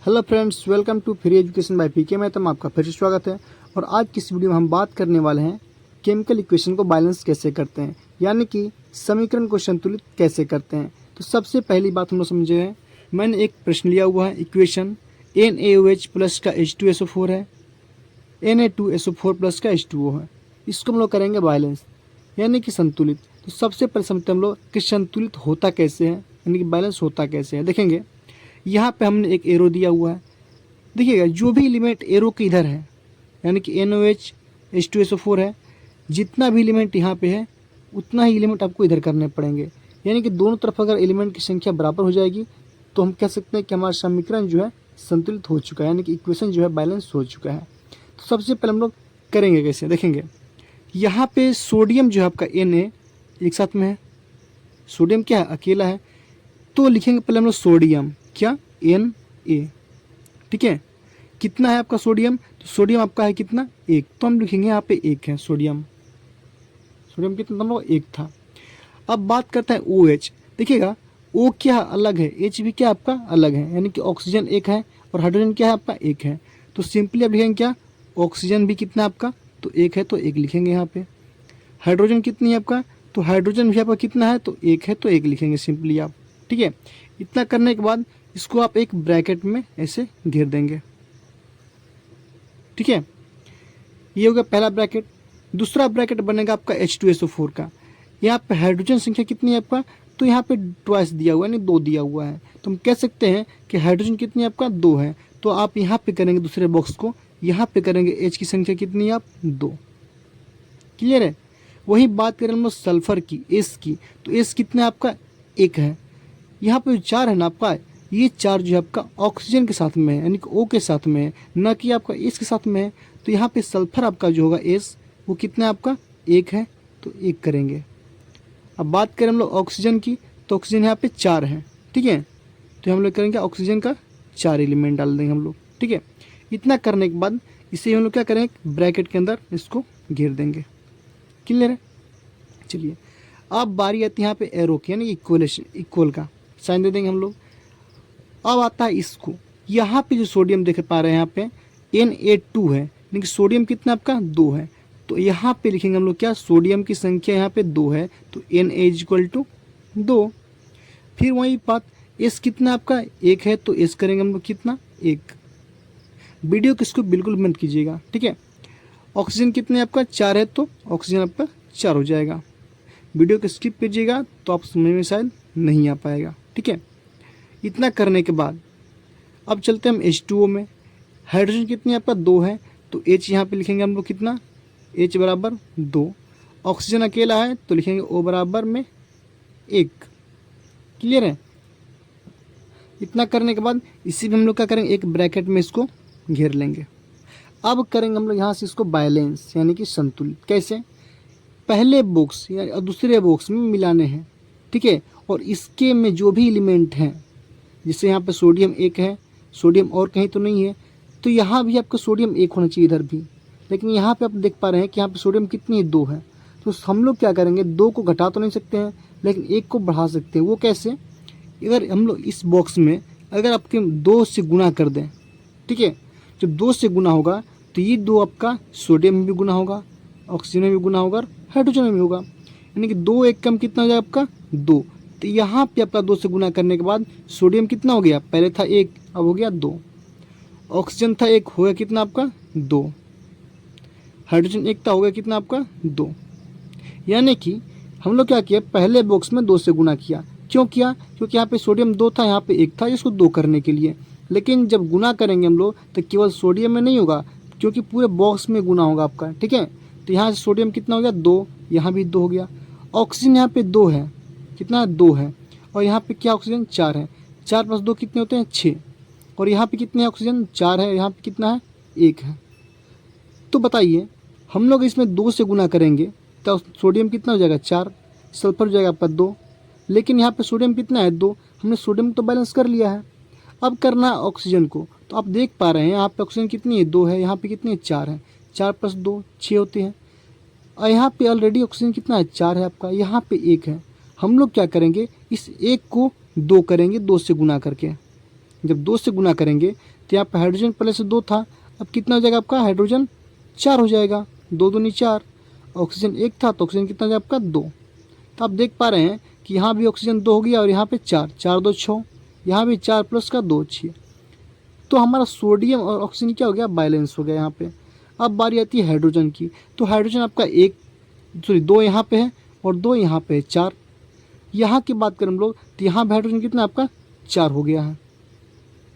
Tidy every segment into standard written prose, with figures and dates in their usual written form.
Hello friends, welcome to free education by PK में आपका फिर से स्वागत है। और आज की इस वीडियो में हम बात करने वाले हैं केमिकल इक्वेशन को बैलेंस कैसे करते हैं, यानी कि समीकरण को संतुलित कैसे करते हैं। तो सबसे पहली बात हम लोग समझे हैं, मैंने एक प्रश्न लिया हुआ है। इक्वेशन NaOH प्लस का H2SO4 है, Na2SO4 प्लस का H2O है। इसको हम लोग करेंगे बैलेंस यानी कि संतुलित। तो सबसे पहले समझते हैं हम लोग कि संतुलित होता कैसे है, यानी कि बैलेंस होता कैसे है। देखेंगे यहाँ पे हमने एक एरो दिया हुआ है। देखिएगा जो भी एलिमेंट एरो के इधर है, यानी कि NaOH H2SO4 है, जितना भी एलिमेंट यहाँ पे है उतना ही एलिमेंट आपको इधर करने पड़ेंगे। यानी कि दोनों तरफ अगर एलिमेंट की संख्या बराबर हो जाएगी तो हम कह सकते हैं कि हमारा समीकरण जो है संतुलित हो चुका है, यानी कि इक्वेशन जो है बैलेंस हो चुका है। तो सबसे पहले हम लोग करेंगे कैसे, देखेंगे यहाँ पे सोडियम जो है आपका Na एक साथ में है, सोडियम क्या है, अकेला है। तो लिखेंगे पहले हम लोग सोडियम क्या, Na, ठीक है। कितना है आपका सोडियम, तो सोडियम आपका है कितना, 1। तो हम लिखेंगे यहाँ पे 1 है सोडियम कितना हम लोग 1 था। अब बात करते हैं OH। देखिएगा O क्या अलग है, H भी क्या आपका अलग है, यानी कि ऑक्सीजन 1 है और हाइड्रोजन क्या है आपका 1 है। तो सिंपली आप लिखेंगे क्या, ऑक्सीजन भी कितना आपका, तो 1 है तो 1 लिखेंगे यहाँ पे। हाइड्रोजन कितनी है आपका, तो हाइड्रोजन भी आपका कितना है, तो 1 है तो 1 लिखेंगे सिंपली आप, ठीक है। इतना करने के बाद इसको आप एक ब्रैकेट में ऐसे घेर देंगे, ठीक है। ये हो गया पहला ब्रैकेट। दूसरा ब्रैकेट बनेगा आपका H2SO4 का। यहाँ पे हाइड्रोजन संख्या कितनी है आपका, तो यहाँ पे ट्वाइस दिया हुआ है, यानी 2 दिया हुआ है। तो हम कह सकते हैं कि हाइड्रोजन कितनी है आपका, 2 है। तो आप यहाँ पे करेंगे दूसरे बॉक्स को, यहाँ पे करेंगे H की संख्या कितनी है आप, 2। क्लियर है। वही बात करें हम लोग सल्फर की, S की, तो S कितना है आपका, 1 है। यहाँ पे 4 है ना आपका, ये 4 जो है आपका ऑक्सीजन के साथ में है, यानी कि O के साथ में है, न कि आपका S के साथ में है। तो यहाँ पे सल्फर आपका जो होगा S, वो कितना है आपका, 1 है तो 1 करेंगे। अब बात करें हम लोग ऑक्सीजन की, तो ऑक्सीजन यहाँ पे 4 है, ठीक है। तो हम लोग करेंगे ऑक्सीजन का 4 एलिमेंट डाल देंगे हम लोग, ठीक है। इतना करने के बाद इसे हम लोग क्या करेंगे, ब्रैकेट के अंदर इसको घेर देंगे। क्लियर है। चलिए अब बारी आती है यहाँ पे एरो की, यानी इक्वल का साइन दे देंगे हम लोग। अब आता है इसको, यहाँ पे जो सोडियम देख पा रहे हैं यहाँ पे Na2 है, यानी कि सोडियम कितना आपका, 2 है। तो यहाँ पे लिखेंगे हम लोग क्या, सोडियम की संख्या यहाँ पे 2 है तो Na=2। फिर वही बात, S कितना आपका, 1 है तो S करेंगे हम लोग कितना, 1। वीडियो को इसको बिल्कुल बंद कीजिएगा, ठीक है। ऑक्सीजन कितने आपका, 4 है तो ऑक्सीजन आपका 4 हो जाएगा। वीडियो को स्किप कीजिएगा तो आप समझ में शायद नहीं आ पाएगा, ठीक है। इतना करने के बाद अब चलते हैं हम H2O में। हाइड्रोजन कितनी आपका, 2 है तो H यहाँ पे लिखेंगे हम लोग कितना, H बराबर 2। ऑक्सीजन अकेला है तो लिखेंगे O बराबर में 1। क्लियर है। इतना करने के बाद इसी में हम लोग क्या करेंगे, एक ब्रैकेट में इसको घेर लेंगे। अब करेंगे हम लोग यहाँ से इसको बैलेंस, यानी कि संतुलित। कैसे, पहले बॉक्स या दूसरे बॉक्स में मिलाने हैं, ठीक है। और इसके में जो भी एलिमेंट हैं, जैसे यहाँ पे सोडियम 1 है, सोडियम और कहीं तो नहीं है, तो यहाँ भी आपका सोडियम 1 होना चाहिए इधर भी। लेकिन यहाँ पे आप देख पा रहे हैं कि यहाँ पे सोडियम कितनी है, 2 है। तो हम लोग क्या करेंगे, 2 को घटा तो नहीं सकते हैं लेकिन 1 को बढ़ा सकते हैं। वो कैसे, अगर हम लोग इस बॉक्स में अगर आपके 2 से गुना कर दें, ठीक है। जब 2 से गुना होगा तो ये 2 आपका सोडियम में भी गुना होगा, ऑक्सीजन में भी गुना होगा और हाइड्रोजन में भी होगा, यानी कि 2 1 कम कितना हो जाएगा आपका, 2। तो यहाँ पे आपका 2 से गुना करने के बाद सोडियम कितना हो गया, पहले था 1 अब हो गया 2। ऑक्सीजन था 1 हो गया कितना आपका, 2। हाइड्रोजन 1 था हो गया कितना आपका, 2। यानी कि हम लोग क्या किया, पहले बॉक्स में 2 से गुना किया। क्यों किया, क्योंकि यहाँ पे सोडियम 2 था, यहाँ पे 1 था, इसको 2 करने के लिए। लेकिन जब गुना करेंगे हम लोग तो केवल सोडियम में नहीं होगा, क्योंकि पूरे बॉक्स में गुना होगा आपका, ठीक है। तो यहाँ से सोडियम कितना हो गया, 2, यहाँ भी 2 हो गया। ऑक्सीजन यहाँ पे 2 है, कितना है, 2 है। और यहाँ पे क्या ऑक्सीजन 4 है, 4 + 2 कितने होते हैं, 6। और यहाँ पे कितने ऑक्सीजन, 4 है, यहाँ पे कितना है, 1 है। तो बताइए हम लोग इसमें 2 से गुना करेंगे तो सोडियम कितना हो जाएगा, 4, सल्फर हो जाएगा आपका 2। लेकिन यहाँ पे सोडियम कितना है, 2। हमने सोडियम तो बैलेंस कर लिया है। अब करना है ऑक्सीजन को। तो आप देख पा रहे हैं यहाँ पे ऑक्सीजन कितनी है, 2 है, यहाँ पे कितनी है, 4 है। 4 + 2 6 होते हैं। और यहाँ पे ऑलरेडी ऑक्सीजन कितना है, 4 है आपका, यहाँ पे 1 है। हम लोग क्या करेंगे, इस 1 को 2 करेंगे, 2 से गुना करके, जब 2 से गुना करेंगे तो यहाँ पे हाइड्रोजन पहले से 2 था, अब कितना हो जाएगा आपका हाइड्रोजन 4 हो जाएगा, 2 दूनी 4। ऑक्सीजन 1 था तो ऑक्सीजन कितना हो जाएगा आपका 2। तो आप देख पा रहे हैं कि यहाँ भी ऑक्सीजन 2 हो गया और यहाँ पे 4, 4 2 6, यहाँ भी 4 प्लस का 2 6। तो हमारा सोडियम और ऑक्सीजन क्या हो गया, बैलेंस हो गया यहाँ पे। अब बारी आती है हाइड्रोजन की, तो हाइड्रोजन आपका 2 यहाँ पे है और 2 यहाँ पे है, 4। यहाँ की बात करें हम लोग तो यहाँ पे हाइड्रोजन कितना आपका 4 हो गया है,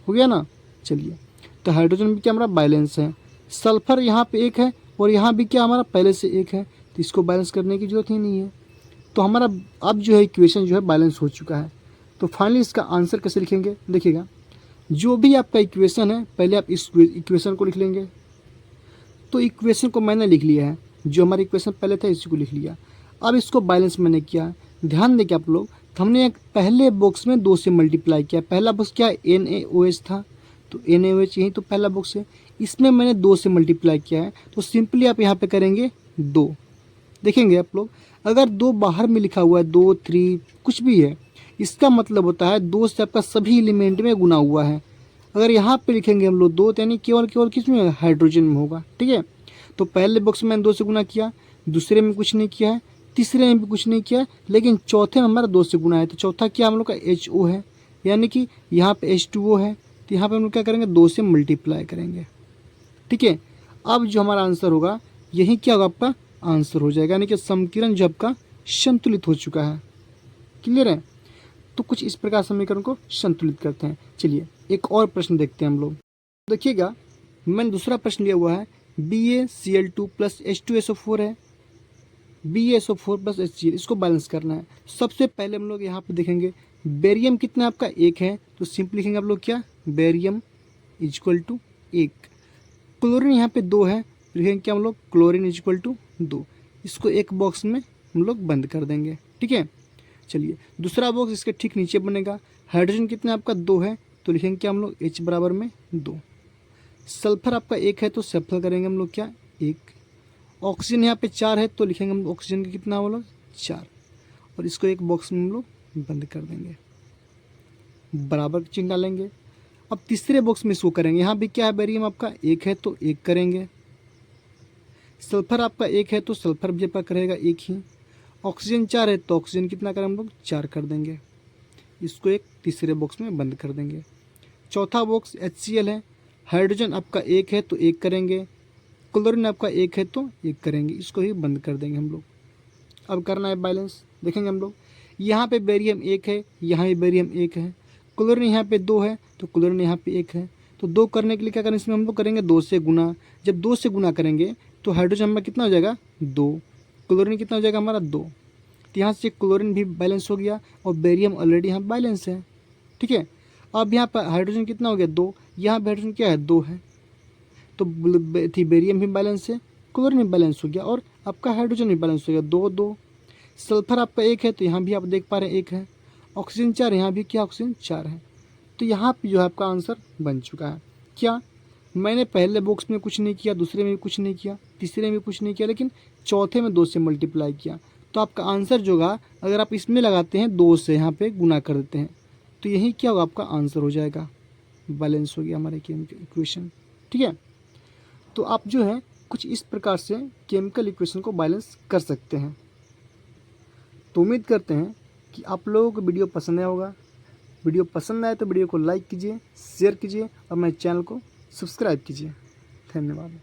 हो गया ना। चलिए, तो हाइड्रोजन भी क्या हमारा बैलेंस है। सल्फर यहाँ पे 1 है और यहाँ भी क्या हमारा पहले से 1 है, तो इसको बैलेंस करने की जरूरत ही नहीं है। तो हमारा अब जो है इक्वेशन जो है बैलेंस हो चुका है। तो फाइनली इसका आंसर कैसे लिखेंगे, देखिएगा, जो भी आपका इक्वेशन है पहले आप इस इक्वेशन को लिख लेंगे। तो इक्वेशन को मैंने लिख लिया है, जो हमारा इक्वेशन पहले था इसी को लिख लिया। अब इसको बैलेंस मैंने किया, ध्यान दें कि आप लोग, हमने एक पहले बॉक्स में 2 से मल्टीप्लाई किया। पहला बॉक्स क्या NaOH था, तो NaOH यही तो पहला बॉक्स है, इसमें मैंने 2 से मल्टीप्लाई किया है। तो सिंपली आप यहाँ पे करेंगे 2। देखेंगे आप लोग, अगर 2 बाहर में लिखा हुआ है, 2 3 कुछ भी है, इसका मतलब होता है 2 से आपका सभी एलिमेंट में गुना हुआ है। अगर यहाँ पे लिखेंगे हम लोग 2, तो यानी केवल किस में, हाइड्रोजन में होगा। ठीक है, तो पहले बॉक्स में मैंने 2 से गुना किया, दूसरे में कुछ नहीं किया है, तीसरे में भी कुछ नहीं किया, लेकिन चौथे में हमारा 2 से गुना है। तो चौथा क्या हम लोग का HO है, यानी कि यहाँ पे H2O है, तो यहाँ पे हम लोग क्या करेंगे 2 से मल्टीप्लाई करेंगे। ठीक है, अब जो हमारा आंसर होगा यही क्या होगा, आपका आंसर हो जाएगा, यानी कि समीकरण जो आपका संतुलित हो चुका है। क्लियर है। तो कुछ इस प्रकार समीकरण को संतुलित करते हैं। चलिए एक और प्रश्न देखते हैं हम लोग। देखिएगा, मैंने दूसरा प्रश्न लिया हुआ है, BaCl2 प्लस H2SO4 है, BaSO4 प्लस HCl, इसको बैलेंस करना है। सबसे पहले हम लोग यहाँ पे देखेंगे बेरियम कितना आपका 1 है, तो सिंपल लिखेंगे आप लोग क्या, बेरियम इक्वल टू 1। क्लोरीन यहाँ पे 2 है, लिखेंगे क्या हम लोग, क्लोरीन इक्वल टू 2। इसको एक बॉक्स में हम लोग बंद कर देंगे। ठीक है, चलिए दूसरा बॉक्स इसके ठीक नीचे बनेगा। हाइड्रोजन कितना आपका 2 है, तो लिखेंगे क्या हम लोग H बराबर में 2। सल्फर आपका 1 है, तो सल्फर करेंगे हम लोग क्या 1। ऑक्सीजन यहाँ पे 4 है, तो लिखेंगे हम ऑक्सीजन का कितना हम लोग 4, और इसको एक बॉक्स में हम लोग बंद कर देंगे, बराबर चिन्ह डालेंगे। अब तीसरे बॉक्स में इसको करेंगे, यहाँ भी क्या है, बेरियम आपका 1 है तो 1 करेंगे। सल्फर आपका 1 है तो सल्फर भी आपका करेगा 1 ही। ऑक्सीजन 4 है तो ऑक्सीजन कितना करें हम लोग 4 कर देंगे, इसको एक तीसरे बॉक्स में बंद कर देंगे। चौथा बॉक्स HCl है, हाइड्रोजन आपका 1 है तो 1 करेंगे, क्लोरीन आपका 1 है तो 1 करेंगे, इसको ही बंद कर देंगे हम लोग। अब करना है बैलेंस, देखेंगे हम लोग, यहाँ पे बेरियम 1 है, यहाँ भी बेरियम 1 है, क्लोरीन यहाँ पे 2 है तो क्लोरीन यहाँ पे 1 है। तो 2 करने के लिए क्या करें, इसमें हम लोग करेंगे 2 से गुना। जब 2 से गुना करेंगे तो हाइड्रोजन हमारा कितना हो जाएगा 2, क्लोरीन कितना हो जाएगा हमारा 2। तो यहाँ से क्लोरीन भी बैलेंस हो गया और बेरियम ऑलरेडी यहाँ बैलेंस है। ठीक है, अब यहाँ पर हाइड्रोजन कितना हो गया 2, यहाँ पे हाइड्रोजन क्या है 2 है, तो बेरियम भी बैलेंस है, क्लोरीन भी बैलेंस हो गया और आपका हाइड्रोजन भी बैलेंस हो गया 2 2। सल्फर आपका 1 है तो यहाँ भी आप देख पा रहे हैं 1 है। ऑक्सीजन 4, यहाँ भी क्या ऑक्सीजन 4 है। तो यहाँ पे जो है आपका आंसर बन चुका है। क्या मैंने पहले बॉक्स में कुछ नहीं किया, दूसरे में भी कुछ नहीं किया, तीसरे में भी कुछ नहीं किया, लेकिन चौथे में 2 से मल्टीप्लाई किया। तो आपका आंसर जो होगा, अगर आप इसमें लगाते हैं 2 से यहाँ पे गुना कर देते हैं, तो यही क्या होगा आपका आंसर हो जाएगा, बैलेंस हो गया हमारे इक्वेशन। ठीक है, तो आप जो है कुछ इस प्रकार से केमिकल इक्वेशन को बैलेंस कर सकते हैं। तो उम्मीद करते हैं कि आप लोगों को वीडियो पसंद आया होगा। वीडियो पसंद आए तो वीडियो को लाइक कीजिए, शेयर कीजिए और मेरे चैनल को सब्सक्राइब कीजिए। धन्यवाद।